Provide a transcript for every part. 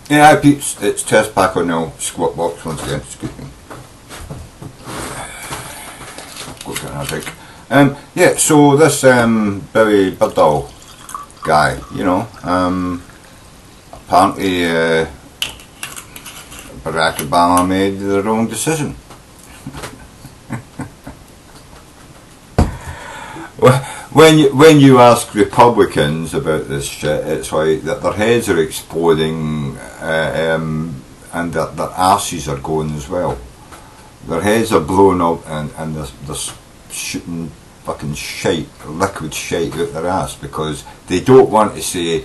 Yeah, hi peeps, it's Tersse back on the squat box once again, excuse me. Go get another drink. Yeah, so this bergdahl guy, you know, apparently Barack Obama made the wrong decision. When you ask Republicans about this shit, it's like that their heads are exploding and that their arses are going as well. Their heads are blown up and they're shooting fucking shite, liquid shite out their ass because they don't want to say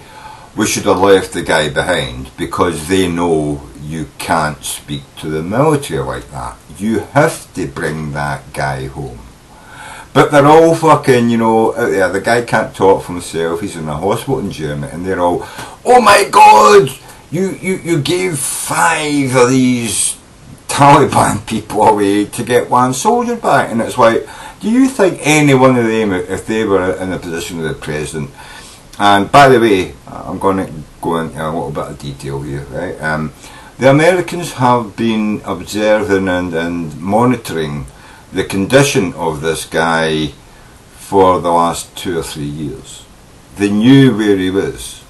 we should have left the guy behind because they know you can't speak to the military like that. You have to bring that guy home. But they're all fucking, you know, out there. The guy can't talk for himself. He's in a hospital in Germany, and they're all, "Oh my God, you gave 5 of these Taliban people away to get 1 soldier back." And it's like, do you think any one of them, if they were in the position of the president? And by the way, I'm going to go into a little bit of detail here, right? The Americans have been observing and monitoring the condition of this guy for the last 2 or 3 years. They knew where he was.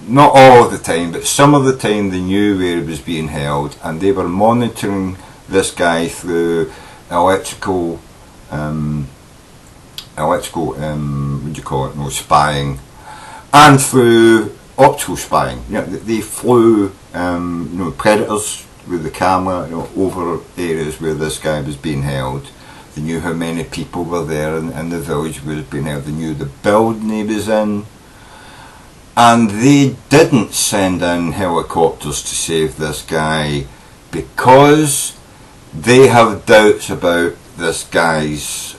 Not all of the time, but some of the time they knew where he was being held, and they were monitoring this guy through electrical, what do you call it, no, spying, and through optical spying. You know, they flew, you know, predators with the camera, you know, over areas where this guy was being held. They knew how many people were there in the village where he was being held. They knew the building he was in. And they didn't send in helicopters to save this guy because they have doubts about this guy's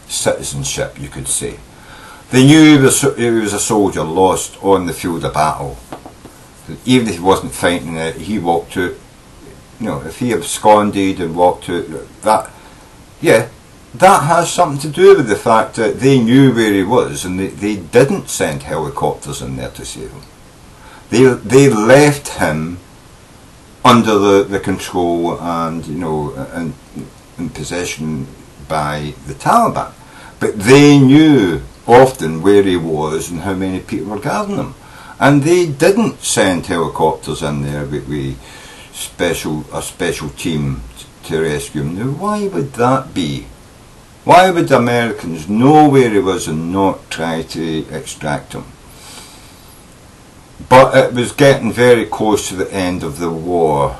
citizenship, you could say. They knew he was a soldier lost on the field of battle. Even if he wasn't fighting it, he walked out. You know, if he absconded and walked out, that has something to do with the fact that they knew where he was, and they didn't send helicopters in there to save him. They left him under the control and, you know, in possession by the Taliban. But they knew often where he was and how many people were guarding him. And they didn't send helicopters in there with a special team to rescue him. Now, why would that be? Why would the Americans know where he was and not try to extract him? But it was getting very close to the end of the war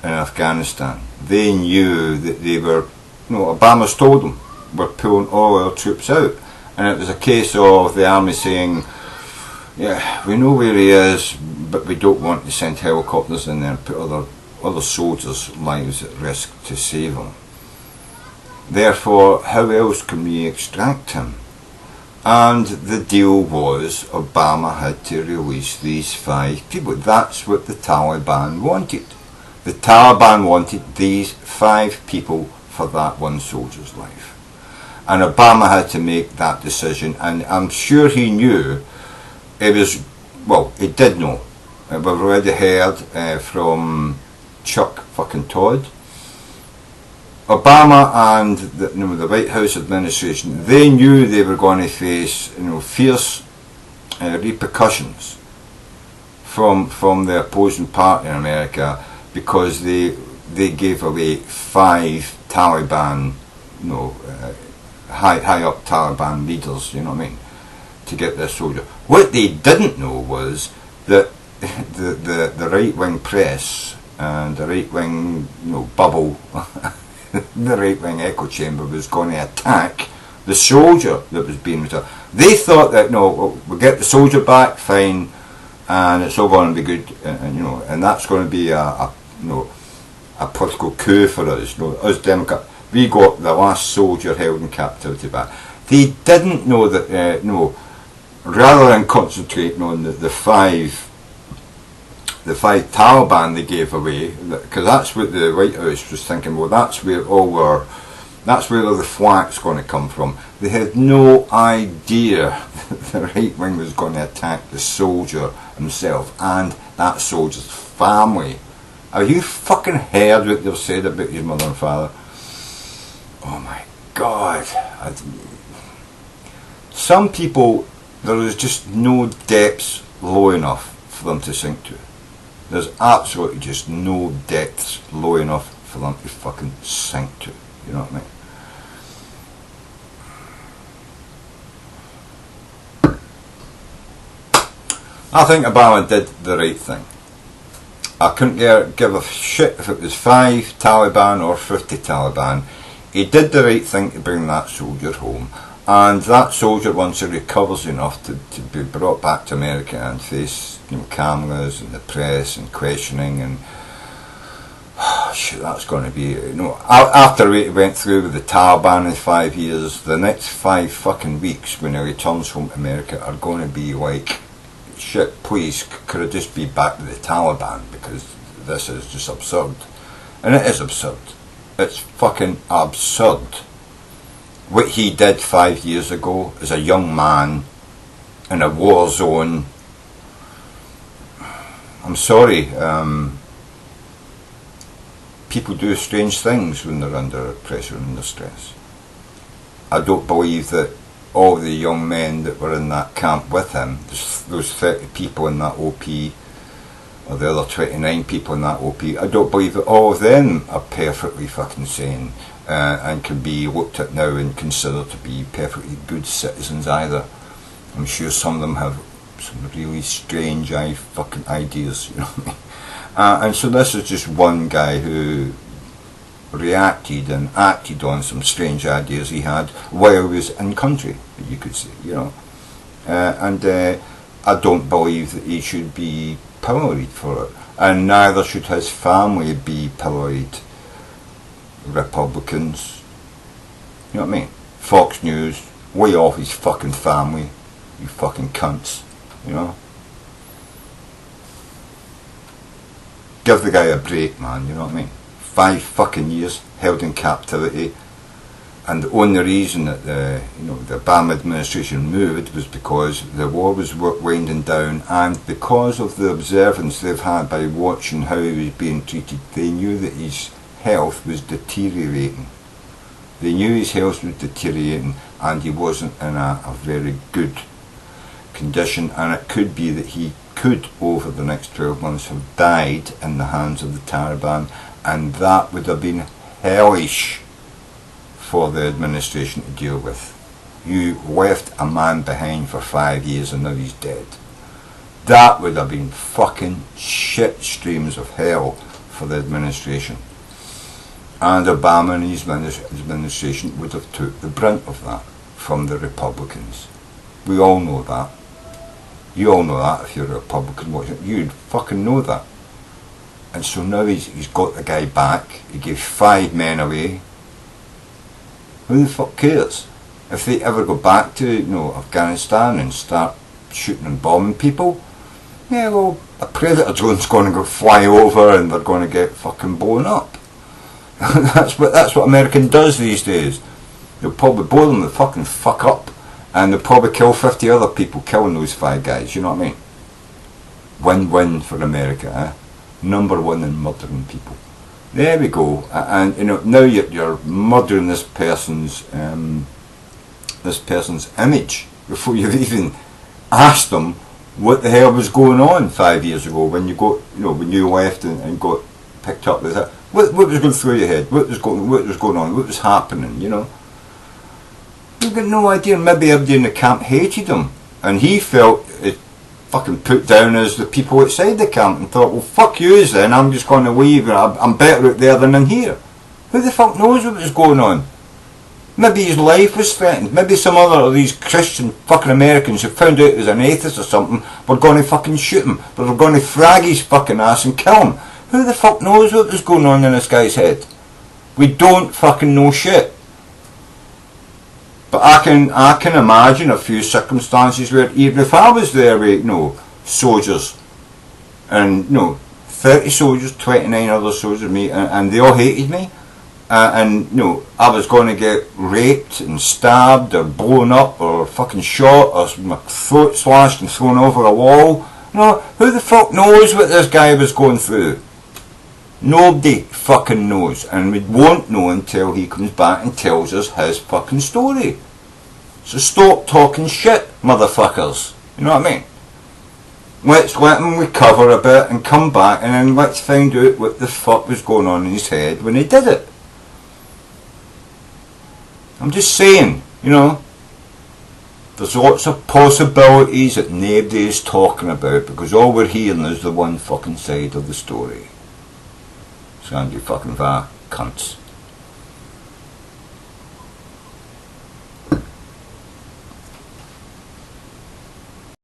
in Afghanistan. They knew that they were, you know, Obama's told them, we're pulling all our troops out. And it was a case of the army saying, yeah, we know where he is, but we don't want to send helicopters in there and put other soldiers' lives at risk to save him. Therefore, how else can we extract him? And the deal was Obama had to release these 5 people. That's what the Taliban wanted. The Taliban wanted these 5 people for that 1 soldier's life. And Obama had to make that decision, and I'm sure he knew. It was, well, he did know. We've already heard from Chuck fucking Todd. Obama and the White House administration, they knew they were going to face, you know, fierce repercussions from the opposing party in America because they gave away 5 Taliban, you know, high up Taliban leaders, you know what I mean, to get this soldier. What they didn't know was that the right-wing press and the right-wing, you know, bubble, the right-wing echo chamber was going to attack the soldier that was being returned. They thought that, no, we'll get the soldier back, fine, and it's all going to be good, and you know, and that's going to be a political coup for us. You know, us Democrats, we got the last soldier held in captivity back. They didn't know that, rather than concentrating on the 5 Taliban they gave away, because that's what the White House was thinking, well, that's where all our That's where the flak's going to come from. They had no idea that the right wing was going to attack the soldier himself and that soldier's family. Have you fucking heard what they've said about his mother and father? Oh my God. Some people, there is just no depths low enough for them to sink to. There's absolutely just no depths low enough for them to fucking sink to. You know what I mean? I think Obama did the right thing. I couldn't give a shit if it was 5 Taliban or 50 Taliban. He did the right thing to bring that soldier home, and that soldier, once he recovers enough to be brought back to America and face, you know, cameras and the press and questioning, and shit, that's going to be, you know, after he went through with the Taliban in 5 years, the next 5 fucking weeks when he returns home to America are going to be like, shit, please, could it just be back to the Taliban, because this is just absurd. And it is absurd. It's fucking absurd. What he did 5 years ago as a young man in a war zone, I'm sorry, people do strange things when they're under pressure and under stress. I don't believe that all the young men that were in that camp with him, those 30 people in that OP, or the other 29 people in that OP, I don't believe that all of them are perfectly fucking sane and can be looked at now and considered to be perfectly good citizens either. I'm sure some of them have some really strange fucking ideas, you know what I mean? And so this is just one guy who reacted and acted on some strange ideas he had while he was in country, you could say, you know. I don't believe that he should be pilloried for it, and neither should his family be pilloried. Republicans, you know what I mean? Fox News, way off his fucking family, you fucking cunts, you know. Give the guy a break, man, you know what I mean? 5 fucking years held in captivity, and the only reason that the Obama administration moved was because the war was winding down, and because of the observance they've had by watching how he was being treated. They knew that his health was deteriorating. They knew his health was deteriorating, and he wasn't in a very good condition, and it could be that he could, over the next 12 months, have died in the hands of the Taliban, and that would have been hellish for the administration to deal with. You left a man behind for 5 years and now he's dead. That would have been fucking shit streams of hell for the administration. And Obama and his administration would have took the brunt of that from the Republicans. We all know that. You all know that if you're a Republican watching. You'd fucking know that. And so now he's got the guy back. He gave 5 men away. Who the fuck cares? If they ever go back to, you know, Afghanistan and start shooting and bombing people, yeah, well, a predator drone's going to go fly over and they're going to get fucking blown up. that's what America does these days. They'll probably blow them the fucking fuck up, and they'll probably kill 50 other people killing those 5 guys, you know what I mean? Win-win for America, eh? Number 1 in murdering people. There we go. And you know, now you're murdering this person's image before you've even asked them what the hell was going on 5 years ago when you got, you know, when you left and got picked up with that. What was going through your head? What was going on? What was happening? You know, you've got no idea. Maybe everybody in the camp hated him, and he felt it fucking put down as the people outside the camp and thought, well, fuck yous then, I'm just going to leave, I'm better out there than in here. Who the fuck knows what was going on? Maybe his life was threatened. Maybe some other of these Christian fucking Americans who found out he was an atheist or something were going to fucking shoot him, but they were going to frag his fucking ass and kill him. Who the fuck knows what was going on in this guy's head? We don't fucking know shit. But I can imagine a few circumstances where even if I was there with, you know, soldiers, and, you know, 30 soldiers, 29 other soldiers, me, and they all hated me, and you know, I was going to get raped and stabbed or blown up or fucking shot or my throat slashed and thrown over a wall. You know, who the fuck knows what this guy was going through? Nobody fucking knows, and we won't know until he comes back and tells us his fucking story. So stop talking shit, motherfuckers. You know what I mean? Let's let him recover a bit and come back, and then let's find out what the fuck was going on in his head when he did it. I'm just saying, you know, there's lots of possibilities that nobody is talking about, because all we're hearing is the one fucking side of the story. It's going to be fucking cunts.